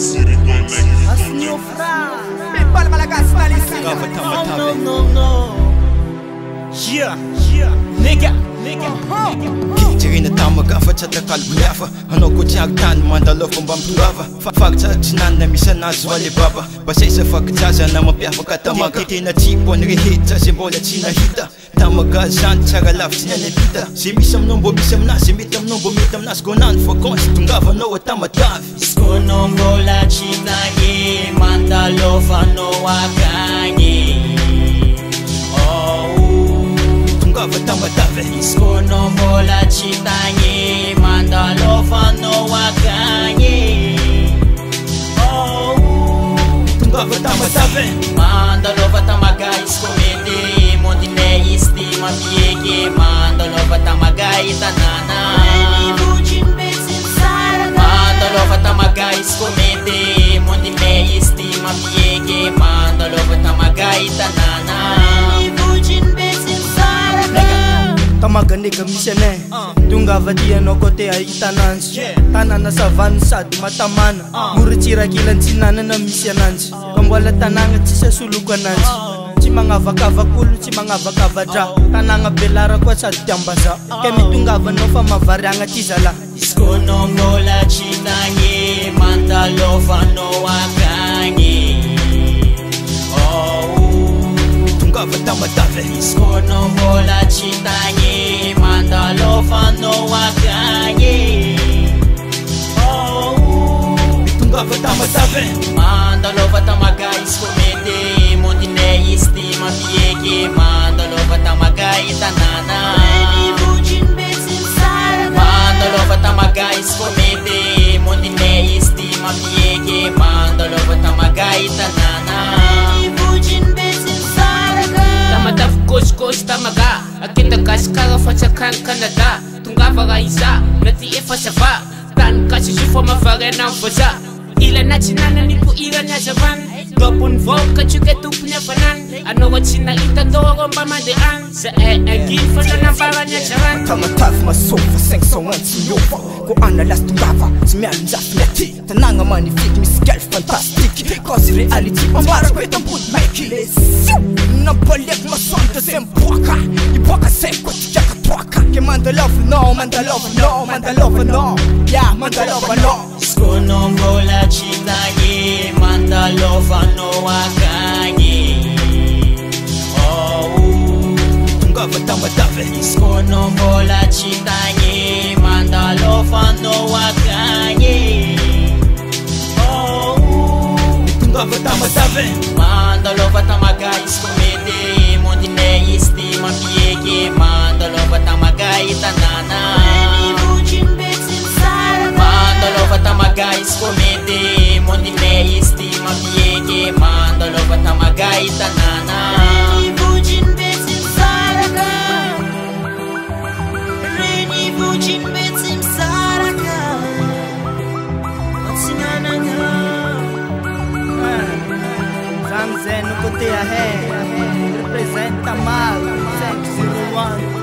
Asnyo fra People Malagas Malisi No Yeah Nigga Jirina tamaga fa tsy atakalby hafa anao ko tsy agtany mandalo fomba mitovava fakitsatsy nanina misy anazy ho alibaba basaisa fakijaza na mampiavaka tamaga tena tsipo any rehetra zay mbola tsy nahita tamaga zany tsara lavitsy ny anapita zay misy aminao mbo misy aminazy mety aminao mbo mety aminazy gonany fakansy tongavanao atamatavy Skono mbola tsy tagny mandalo fanao akagny tongava tamatavy Skono mbola tsy tagny mandalo fanao akagny tongava tamatavy mandalova tamaga iskomedy mondinay izy mampieke mandalova tamaga itanana mandalova tamaga iskomedy mondinay izy mampieke mandalova tamaga itanana Tamaga nigga misy anay Tonga vadianao kote ahitananzy Tanana savany sady matamana Morotsirakila tsy nanana misy ananjy Ka mbola tanagna tsisy asoloko ananjy Tsy magnavakavak'olo tsy magnavakavadra Tanagna belara koa sady tiambaza Ka mitongavanao fa mavariagna ty zala Skono mbola tsy tagny mandalovanao akagny tongava tamatavy Skono mbola tsy tagny mandalovanao akagny tongava tamatavy mandalova tamaga iskomedy mondinay izy mampieke mandalova tamaga itanana mandalova tamaga iskomedy mondinay izy mampieke mandalova tamaga itanana Tamatavy kôsikôsy tamaga akinda gasikara fatsakany Canada tongava raha iza na ty efa sava tany gasy izy fa mavarena amin'ny vaza ilana tsy nanany poirany azavany dopony voka tsoka tompony afanany anao tsy nahita tao arô mba mandehany za anginy fa nanambarany azarany Tamatavy masova 500 antsy miova Ko analasy tongava tsy mialonjafy ny aty Tanagna magnifique misy gal fantastique Cause reality ambarako eto ambody maiky Nampaliako masoandra zay miboaka Iboaka zay koa tikaka toaka Ke mandalovanao, mandalovanao, mandalovanao Yeah, mandalovanao Skono mbola tsy tagny mandalovanao akagny tongava tamatavy Skono mbola tsy tagny mandalovanao akagny tongava tamatavy mandalova tamaga iskomedy mondinay izy mampieke mandalova tamaga itanana mandalova tamaga iskomedy mondinay izy mampieke mandalova tamaga itanana Zangzen no kote ahead Representa mal 501